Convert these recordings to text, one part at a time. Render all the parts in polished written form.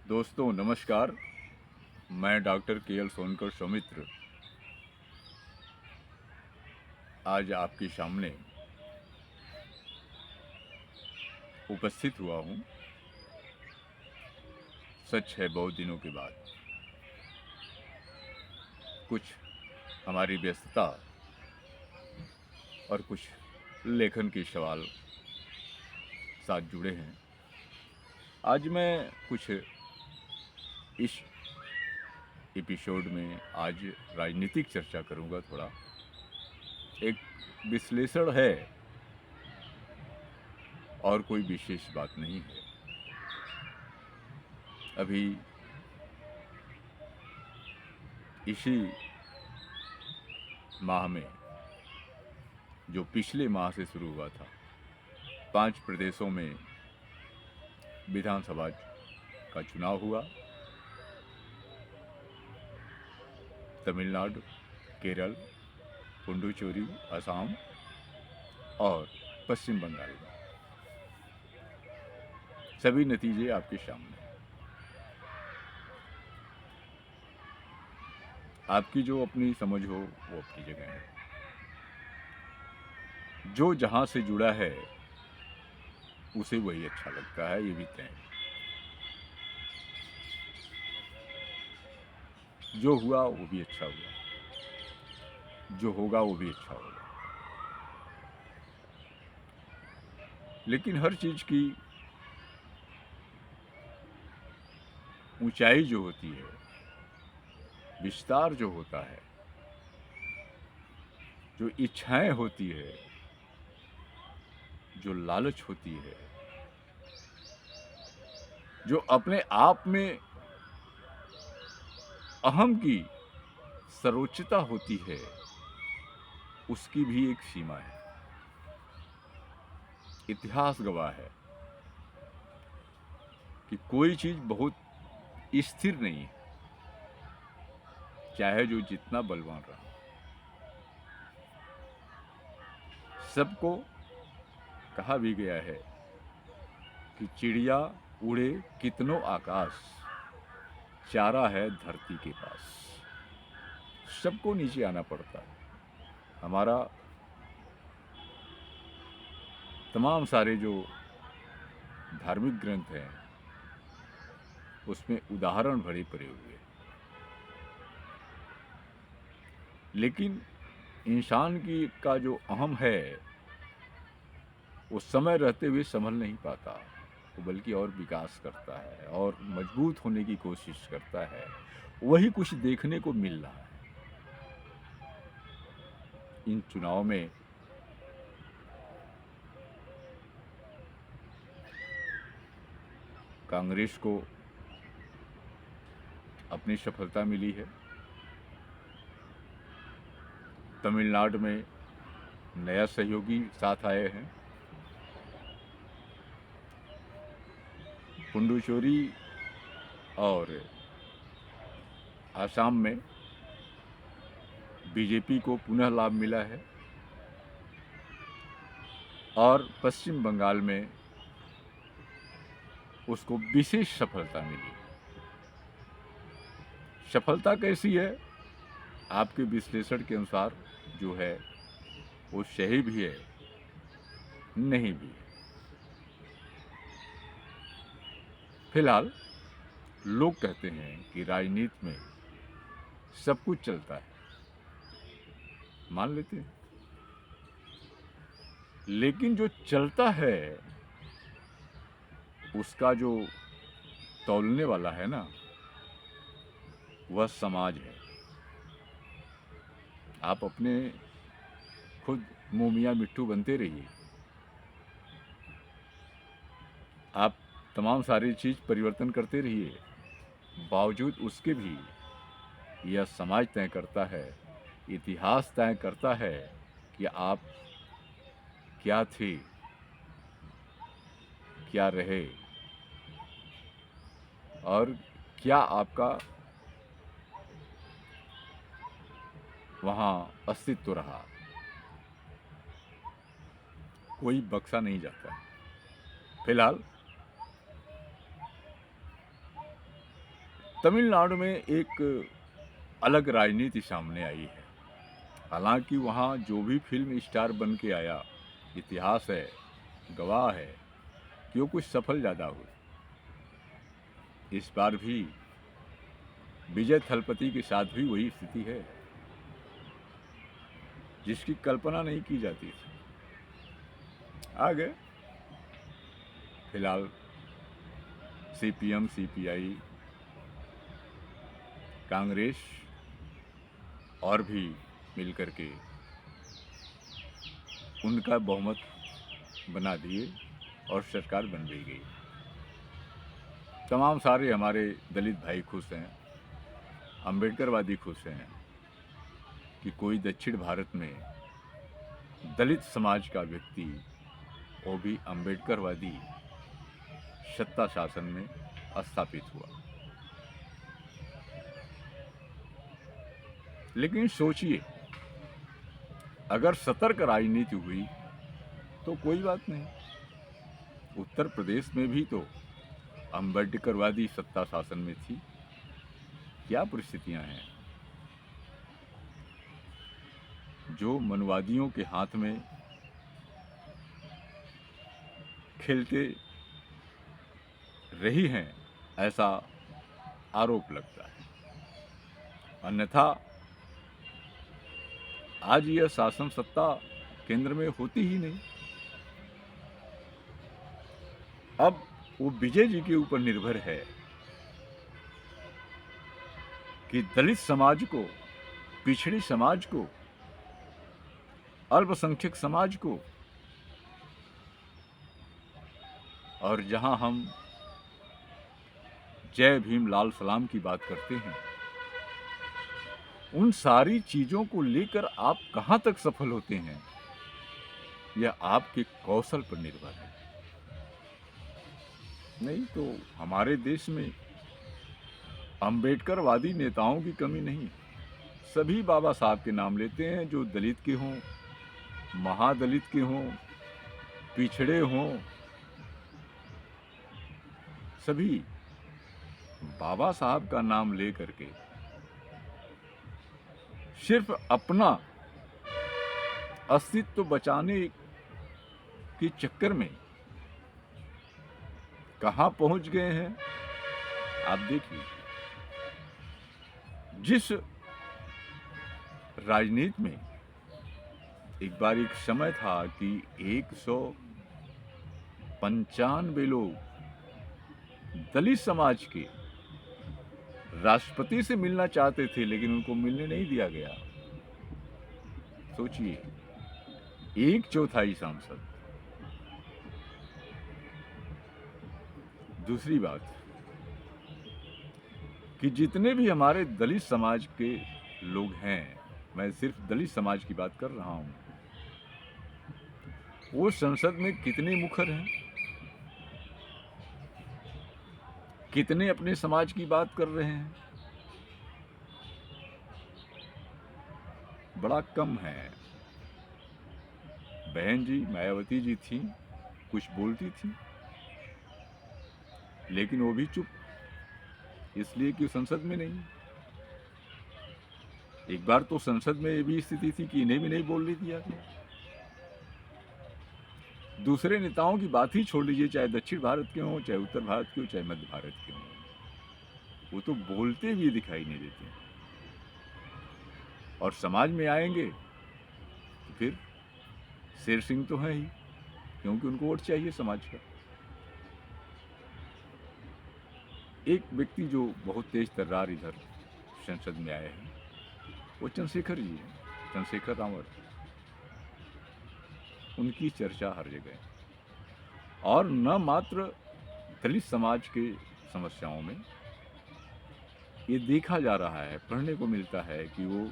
दोस्तों नमस्कार। मैं डॉक्टर के एल सोनकर सौमित्र आज आपके सामने उपस्थित हुआ हूँ। सच है, बहुत दिनों के बाद कुछ हमारी व्यस्तता और कुछ लेखन के सवाल साथ जुड़े हैं। आज मैं कुछ इस एपिसोड में आज राजनीतिक चर्चा करूँगा। थोड़ा एक विश्लेषण है और कोई विशेष बात नहीं है। अभी इसी माह में, जो पिछले माह से शुरू हुआ था, 5 प्रदेशों में विधानसभा का चुनाव हुआ। तमिलनाडु, केरल, पुडुचेरी, असम और पश्चिम बंगाल में सभी नतीजे आपके सामने हैं। आपकी जो अपनी समझ हो वो अपनी जगह है। जो जहां से जुड़ा है उसे वही अच्छा लगता है, ये भी तय है। जो हुआ वो भी अच्छा हुआ, जो होगा वो भी अच्छा होगा। लेकिन हर चीज की ऊंचाई जो होती है, विस्तार जो होता है, जो इच्छाएं होती है, जो लालच होती है, जो अपने आप में अहम की सर्वोच्चता होती है, उसकी भी एक सीमा है। इतिहास गवाह है कि कोई चीज बहुत स्थिर नहीं है, चाहे जो जितना बलवान रहा। सबको कहा भी गया है कि चिड़िया उड़े कितनों आकाश, चारा है धरती के पास। सबको नीचे आना पड़ता है। हमारा तमाम सारे जो धार्मिक ग्रंथ हैं उसमें उदाहरण भरे पड़े हुए हैं। लेकिन इंसान की का जो अहम है वो समय रहते हुए संभल नहीं पाता, वो बल्कि और विकास करता है और मजबूत होने की कोशिश करता है। वही कुछ देखने को मिल रहा है इन चुनाव में। कांग्रेस को अपनी सफलता मिली है। तमिलनाडु में नया सहयोगी साथ आए हैं। पुडुचेरी और आसाम में बीजेपी को पुनः लाभ मिला है और पश्चिम बंगाल में उसको विशेष सफलता मिली। सफलता कैसी है? आपके विश्लेषण के अनुसार जो है वो सही भी है, नहीं भी है। फिलहाल लोग कहते हैं कि राजनीति में सब कुछ चलता है, मान लेते हैं। लेकिन जो चलता है उसका जो तौलने वाला है ना, वह समाज है। आप अपने खुद मोमिया मिट्टू बनते रहिए, आप तमाम सारी चीज परिवर्तन करते रहिए, बावजूद उसके भी यह समाज तय करता है, इतिहास तय करता है कि आप क्या थे, क्या रहे और क्या आपका वहाँ अस्तित्व रहा। कोई बख्शा नहीं जाता। फिलहाल तमिलनाडु में एक अलग राजनीति सामने आई है। हालांकि वहाँ जो भी फिल्म स्टार बन के आया, इतिहास है, गवाह है कि वो कुछ सफल ज़्यादा हुए। इस बार भी विजय थलपति के साथ भी वही स्थिति है जिसकी कल्पना नहीं की जाती थी। आगे फिलहाल सीपीएम, सीपीआई, कांग्रेस और भी मिलकर के उनका बहुमत बना दिए और सरकार बन भी गई। तमाम सारे हमारे दलित भाई खुश हैं, अम्बेडकरवादी खुश हैं कि कोई दक्षिण भारत में दलित समाज का व्यक्ति, वो भी अम्बेडकरवादी, सत्ता शासन में स्थापित हुआ। लेकिन सोचिए, अगर सतर्क राजनीति हुई तो कोई बात नहीं। उत्तर प्रदेश में भी तो अम्बेडकरवादी सत्ता शासन में थी। क्या परिस्थितियां हैं जो मनवादियों के हाथ में खेलते रही हैं, ऐसा आरोप लगता है। अन्यथा आज यह शासन सत्ता केंद्र में होती ही नहीं। अब वो विजय जी के ऊपर निर्भर है कि दलित समाज को, पिछड़े समाज को, अल्पसंख्यक समाज को, और जहां हम जय भीम लाल सलाम की बात करते हैं, उन सारी चीजों को लेकर आप कहां तक सफल होते हैं, यह आपके कौशल पर निर्भर है। नहीं तो हमारे देश में अम्बेडकरवादी नेताओं की कमी नहीं। सभी बाबा साहब के नाम लेते हैं, जो दलित के हों, महादलित के हों, पिछड़े हों, सभी बाबा साहब का नाम ले करके सिर्फ अपना अस्तित्व बचाने के चक्कर में कहां पहुंच गए हैं। आप देखिए, जिस राजनीति में एक बार एक समय था कि 195 लोग दलित समाज के राष्ट्रपति से मिलना चाहते थे, लेकिन उनको मिलने नहीं दिया गया। सोचिए, 1/4 सांसद। दूसरी बात कि जितने भी हमारे दलित समाज के लोग हैं, मैं सिर्फ दलित समाज की बात कर रहा हूं, वो संसद में कितने मुखर हैं, कितने अपने समाज की बात कर रहे हैं, बड़ा कम है। बहन जी मायावती जी थी, कुछ बोलती थी, लेकिन वो भी चुप, इसलिए कि संसद में नहीं। एक बार तो संसद में ये भी स्थिति थी कि इन्हें भी नहीं बोलने दिया गया। दूसरे नेताओं की बात ही छोड़ लीजिए, चाहे दक्षिण भारत के हों, चाहे उत्तर भारत के हों, चाहे मध्य भारत के हों, वो तो बोलते हुए दिखाई नहीं देते। और समाज में आएंगे तो फिर शेर सिंह तो है ही, क्योंकि उनको वोट चाहिए समाज का। एक व्यक्ति जो बहुत तेज तर्रार इधर संसद में आए हैं, वो चंद्रशेखर जी हैं, चंद्रशेखर रावत। उनकी चर्चा हर जगह, और न मात्र दलित समाज के समस्याओं में, ये देखा जा रहा है, पढ़ने को मिलता है कि वो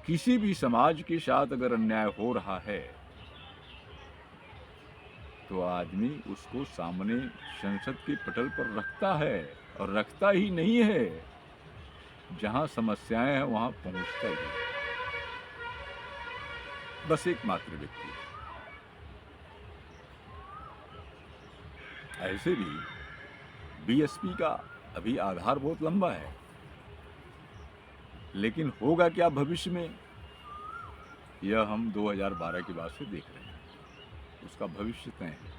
किसी भी समाज के साथ अगर अन्याय हो रहा है तो आदमी उसको सामने संसद के पटल पर रखता है, और रखता ही नहीं है, जहां समस्याएं हैं वहां पहुंचता ही। बस एकमात्र व्यक्ति। ऐसे भी बीएसपी का अभी आधार बहुत लंबा है। लेकिन होगा क्या भविष्य में, यह हम 2012 के बाद से देख रहे हैं। उसका भविष्य तय है।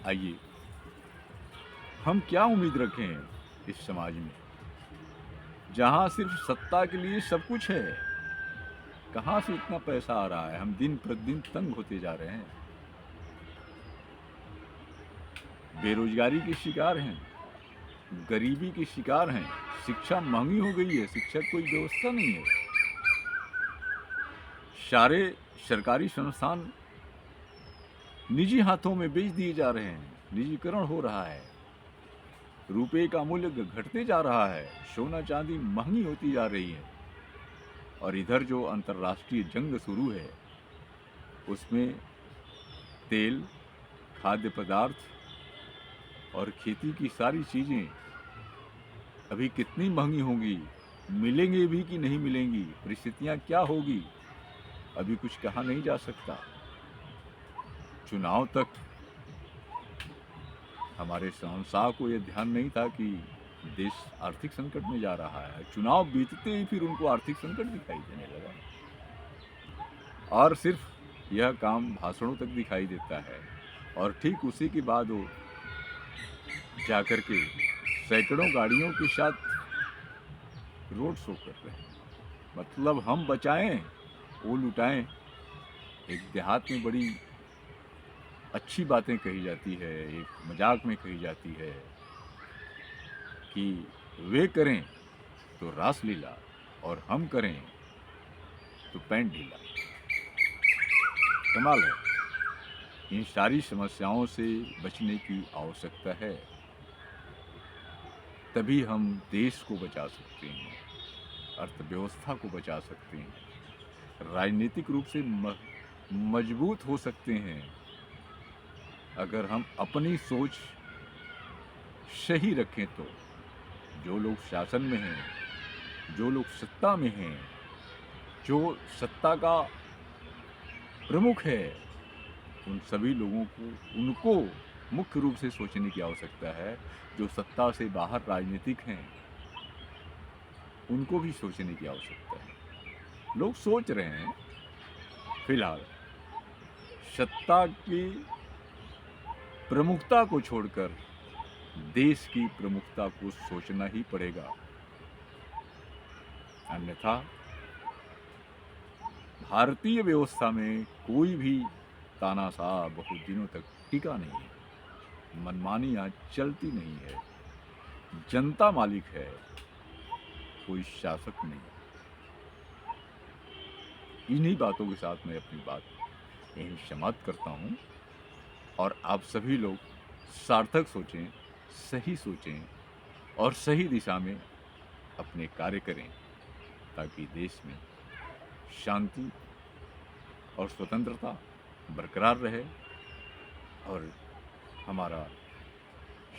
आइए, हम क्या उम्मीद रखें इस समाज में जहां सिर्फ सत्ता के लिए सब कुछ है। कहां से इतना पैसा आ रहा है? हम दिन प्रतिदिन तंग होते जा रहे हैं, बेरोजगारी के शिकार हैं, गरीबी के शिकार हैं, शिक्षा महंगी हो गई है, शिक्षा की कोई व्यवस्था नहीं है, सारे सरकारी संस्थान निजी हाथों में बेच दिए जा रहे हैं, निजीकरण हो रहा है, रुपए का मूल्य घटते जा रहा है, सोना चांदी महंगी होती जा रही है, और इधर जो अंतर्राष्ट्रीय जंग शुरू है उसमें तेल, खाद्य पदार्थ और खेती की सारी चीज़ें अभी कितनी महंगी होंगी, मिलेंगी भी कि नहीं मिलेंगी, परिस्थितियां क्या होगी, अभी कुछ कहा नहीं जा सकता। चुनाव तक हमारे शहंशाह को यह ध्यान नहीं था कि देश आर्थिक संकट में जा रहा है। चुनाव बीतते ही फिर उनको आर्थिक संकट दिखाई देने लगा, और सिर्फ यह काम भाषणों तक दिखाई देता है, और ठीक उसी के बाद वो जाकर के सैकड़ों गाड़ियों के साथ रोड शो कर रहे हैं। मतलब हम बचाएं, वो लुटाएं। एक देहात में बड़ी अच्छी बातें कही जाती है, एक मजाक में कही जाती है कि वे करें तो रासलीला और हम करें तो पैंट ढीला। कमाल है। इन सारी समस्याओं से बचने की आवश्यकता है, तभी हम देश को बचा सकते हैं, अर्थव्यवस्था को बचा सकते हैं, राजनीतिक रूप से मजबूत हो सकते हैं, अगर हम अपनी सोच सही रखें तो। जो लोग शासन में हैं, जो लोग सत्ता में हैं, जो सत्ता का प्रमुख है, उन सभी लोगों को उनको मुख्य रूप से सोचने की आवश्यकता है। जो सत्ता से बाहर राजनीतिक हैं, उनको भी सोचने की आवश्यकता है। लोग सोच रहे हैं, फिलहाल सत्ता की प्रमुखता को छोड़कर देश की प्रमुखता को सोचना ही पड़ेगा, अन्यथा भारतीय व्यवस्था में कोई भी तानाशाह बहुत दिनों तक टिका नहीं है। मनमानियां चलती नहीं है, जनता मालिक है, कोई शासक नहीं। इन्हीं बातों के साथ मैं अपनी बात यहीं समाप्त करता हूँ, और आप सभी लोग सार्थक सोचें, सही सोचें और सही दिशा में अपने कार्य करें, ताकि देश में शांति और स्वतंत्रता बरकरार रहे, और हमारा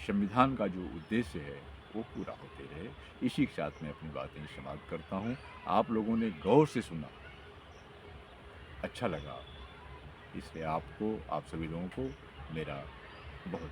संविधान का जो उद्देश्य है वो पूरा होते रहे। इसी के साथ मैं अपनी बातें समाप्त करता हूँ। आप लोगों ने गौर से सुना, अच्छा लगा, इसलिए आपको, आप सभी लोगों को मेरा बहुत